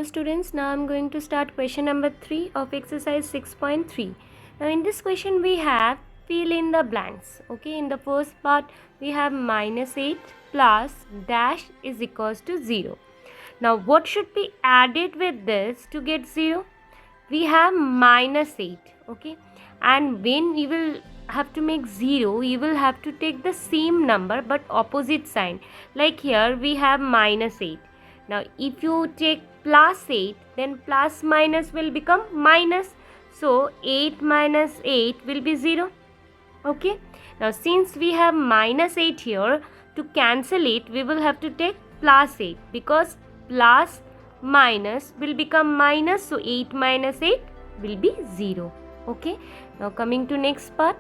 Hello students, now I'm going to start question number 3 of exercise 6.3. Now in this question we have fill in the blanks. Okay, in the first part we have minus 8 plus dash is equals to 0. Now what should be added with this to get 0? We have minus 8. Okay, and when we will have to make 0, we will have to take the same number but opposite sign. Like here we have minus 8. Now if you take plus 8, then plus minus will become minus. So 8 minus 8 will be 0. Okay. Now since we have minus 8 here, to cancel it we will have to take plus 8, because plus minus will become minus. So 8 minus 8 will be 0. Okay. Now coming to next part.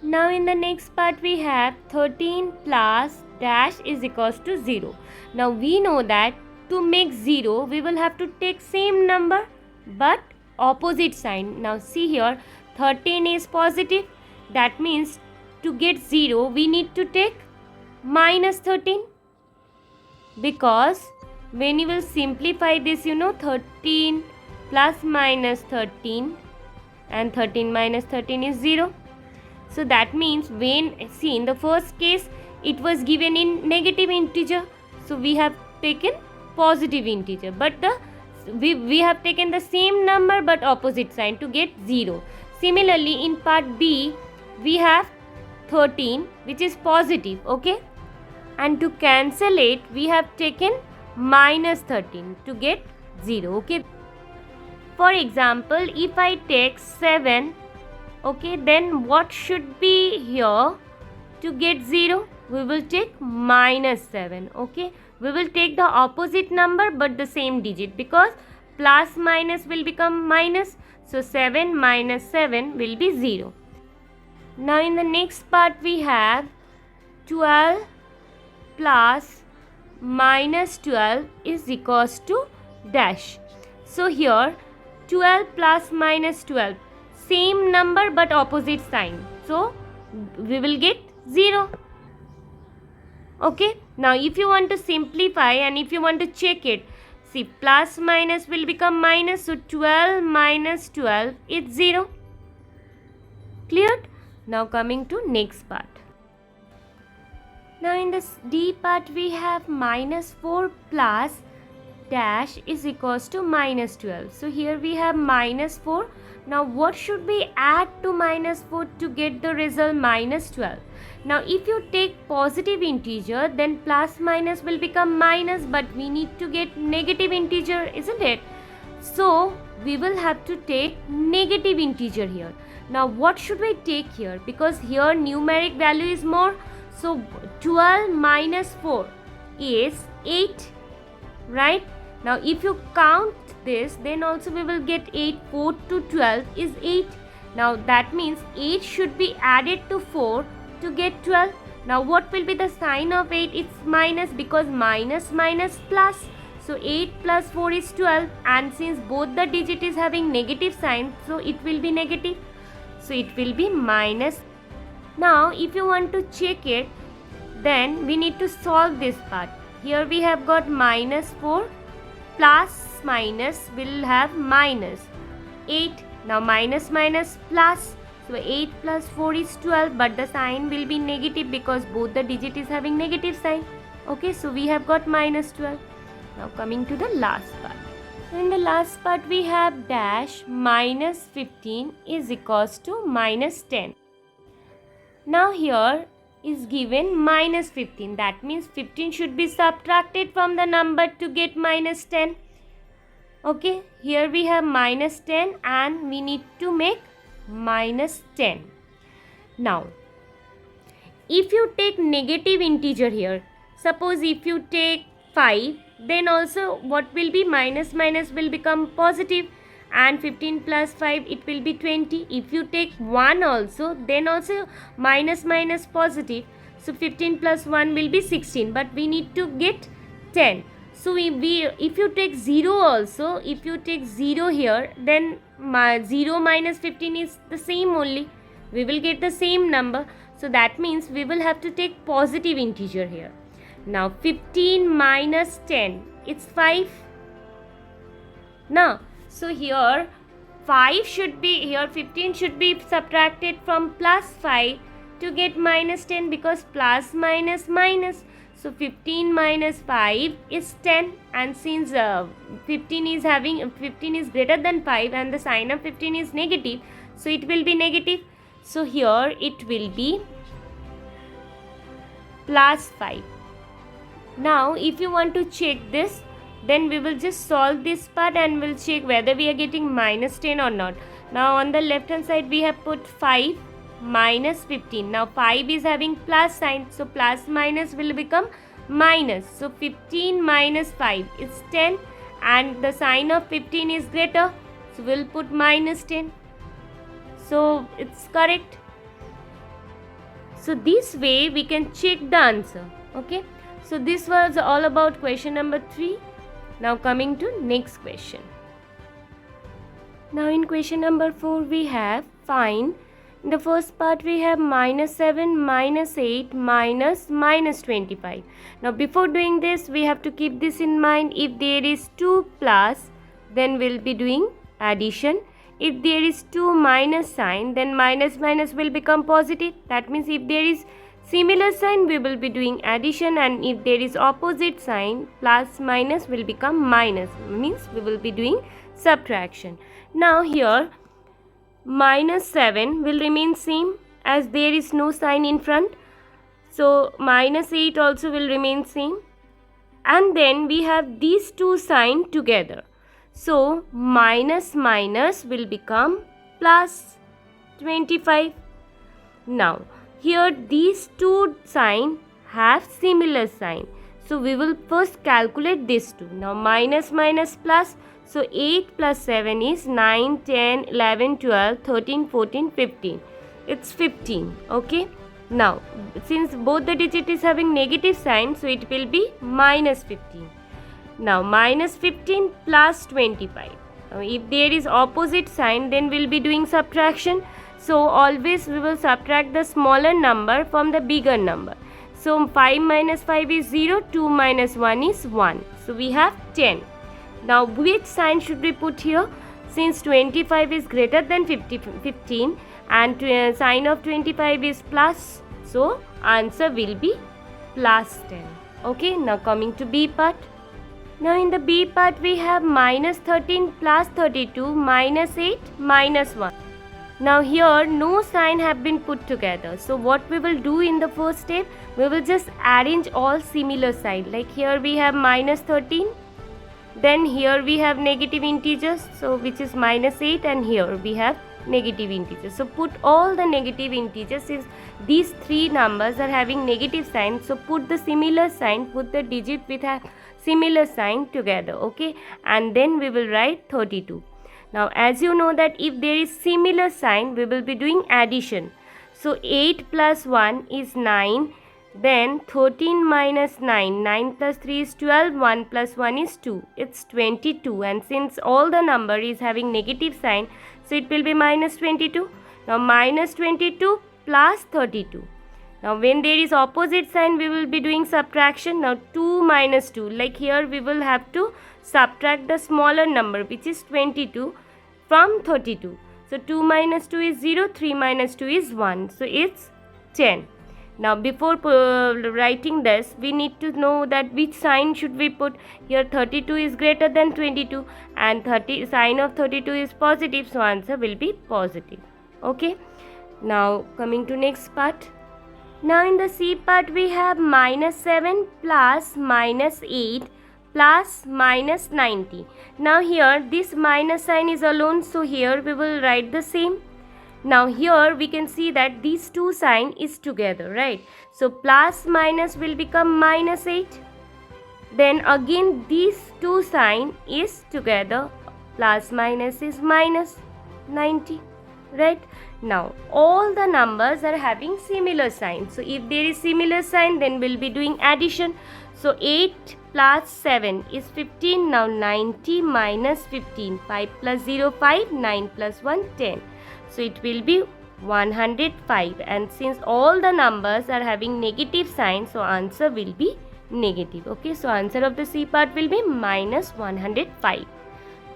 Now in the next part we have 13 plus dash is equals to 0. Now we know that to make 0 we will have to take same number but opposite sign. Now see here, 13 is positive. That means to get 0 we need to take minus 13, because when you will simplify this, 13 plus minus 13 and 13 minus 13 is 0. So that means when, see, in the first case it was given in negative integer, so we have taken positive integer, but we have taken the same number but opposite sign to get 0. Similarly in part B we have 13 which is positive, okay, and to cancel it we have taken minus 13 to get 0. Okay, for example if I take 7, okay, then what should be here to get 0? We will take minus 7. Okay, we will take the opposite number but the same digit, because plus minus will become minus. So 7 minus 7 will be 0. Now in the next part we have 12 plus minus 12 is equals to dash. So here 12 plus minus 12, same number but opposite sign, so we will get 0. Okay, now if you want to simplify and if you want to check it, see, plus minus will become minus, so 12 minus 12 is 0. Cleared? Now coming to next part. Now in this D part we have minus 4 plus dash is equals to minus 12. So here we have minus 4. Now what should we add to minus 4 to get the result minus 12? Now if you take positive integer, then plus minus will become minus, but we need to get negative integer, isn't it? So we will have to take negative integer here. Now what should we take here? Because here numeric value is more. So 12 minus 4 is 8, right? Now if you count this, then also we will get 8. 4 to 12 is 8. Now that means 8 should be added to 4 to get 12. Now what will be the sign of 8? It's minus, because minus minus plus. So 8 plus 4 is 12, and since both the digit is having negative sign, so it will be negative. So it will be minus. Now if you want to check it, then we need to solve this part. Here we have got minus 4 plus minus will have minus 8. Now minus minus plus, so 8 plus 4 is 12, but the sign will be negative because both the digit is having negative sign. Okay, so we have got minus 12. Now coming to the last part. In the last part we have dash minus 15 is equals to minus 10. Now here is given minus 15. That means 15 should be subtracted from the number to get minus 10. Okay, here we have minus 10 and we need to make minus 10. Now, if you take negative integer here, suppose if you take 5, then also what will be minus minus will become positive, and 15 plus 5 it will be 20. If you take 1 also, then also minus minus positive, so 15 plus 1 will be 16, but we need to get 10. So if you take 0 also, if you take 0 here, then 0 minus 15 is the same only. We will get the same number. So that means we will have to take positive integer here. Now 15 minus 10, it's 5. Now, so here 5 should be, here 15 should be subtracted from plus 5 to get minus 10, because plus minus minus. So 15 minus 5 is 10, and since 15 is greater than 5 and the sign of 15 is negative, so it will be negative. So here it will be plus 5. Now if you want to check this, then we will just solve this part and we'll check whether we are getting minus 10 or not. Now on the left hand side we have put 5 minus 15. Now 5 is having plus sign, so plus minus will become minus. So 15 minus 5 is 10, and the sign of 15 is greater, so we'll put minus 10. So it's correct. So this way we can check the answer. Okay. So this was all about question number 3. Now coming to next question. Now in question number 4 we have find. In the first part we have minus 7, minus 8, minus 25. Now before doing this we have to keep this in mind. If there is 2 plus, then we'll be doing addition. If there is 2 minus sign, then minus will become positive. That means if there is similar sign, we will be doing addition, and if there is opposite sign, plus minus will become minus, means we will be doing subtraction. Now here minus 7 will remain same as there is no sign in front. So minus 8 also will remain same, and then we have these two signs together. So minus will become plus 25. Now here these two signs have similar sign. So we will first calculate this two. Now minus plus. So 8 plus 7 is 9, 10, 11, 12, 13, 14, 15. It's 15. Okay. Now since both the digit is having negative sign, so it will be minus 15. Now minus 15 plus 25. Now, if there is opposite sign, then we'll be doing subtraction. So always we will subtract the smaller number from the bigger number. So 5 minus 5 is 0, 2 minus 1 is 1. So we have 10. Now which sign should we put here? Since 25 is greater than 15 and sign of 25 is plus, so answer will be plus 10. Okay, now coming to B part. Now in the B part we have minus 13 plus 32 minus 8 minus 1. Now here no sign have been put together. So what we will do in the first step, we will just arrange all similar sign. Like here we have minus 13. Then here we have negative integers, so which is minus 8, and here we have negative integers. So put all the negative integers, since these three numbers are having negative sign, so put the similar sign, put the digit with a similar sign together. Okay, and then we will write 32. Now as you know that if there is similar sign, we will be doing addition. So 8 plus 1 is 9. Then 13 minus 9, 9 plus 3 is 12, 1 plus 1 is 2, it's 22, and since all the number is having negative sign, so it will be minus 22. Now minus 22 plus 32. Now when there is opposite sign, we will be doing subtraction. Now 2 minus 2, like here we will have to subtract the smaller number, which is 22, from 32. So 2 minus 2 is 0, 3 minus 2 is 1, so it's 10. Now before writing this, we need to know that which sign should we put. Here 32 is greater than 22 and sign of 32 is positive, so answer will be positive. Okay. Now coming to next part. Now in the C part we have minus 7 plus minus 8 plus minus 90. Now here this minus sign is alone, so here we will write the same. Now here we can see that these two sign is together, right? So plus minus will become minus 8. Then again these two sign is together, plus minus is minus 90, right? Now all the numbers are having similar sign. So if there is similar sign, then we'll be doing addition. So 8 plus 7 is 15. Now 90 minus 15, 5 plus 0, 5, 9 plus 1, 10. So it will be 105, and since all the numbers are having negative sign, so answer will be negative. Okay, so answer of the C part will be minus 105.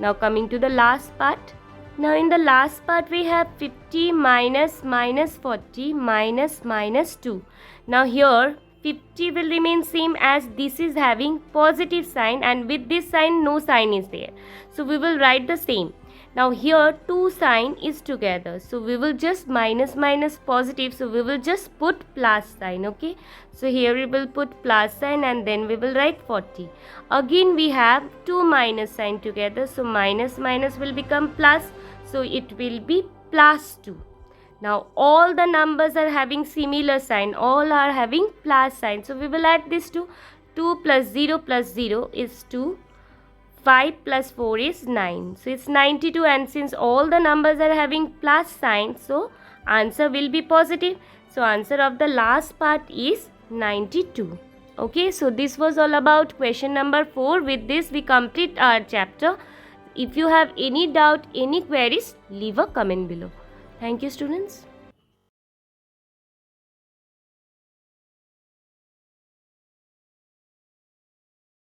Now coming to the last part. Now in the last part we have 50 minus 40 minus 2. Now here 50 will remain same as this is having positive sign, and with this sign no sign is there. So we will write the same. Now here 2 sign is together. So we will just minus positive. So we will just put plus sign. Okay. So here we will put plus sign and then we will write 40. Again we have 2 minus sign together. So minus will become plus. So it will be plus 2. Now all the numbers are having similar sign. All are having plus sign. So we will add this to 2 plus 0 is 2. 5 plus 4 is 9. So it's 92, and since all the numbers are having plus sign, so answer will be positive. So answer of the last part is 92. Okay, so this was all about question number 4. With this we complete our chapter. If you have any doubt, any queries, leave a comment below. Thank you, students.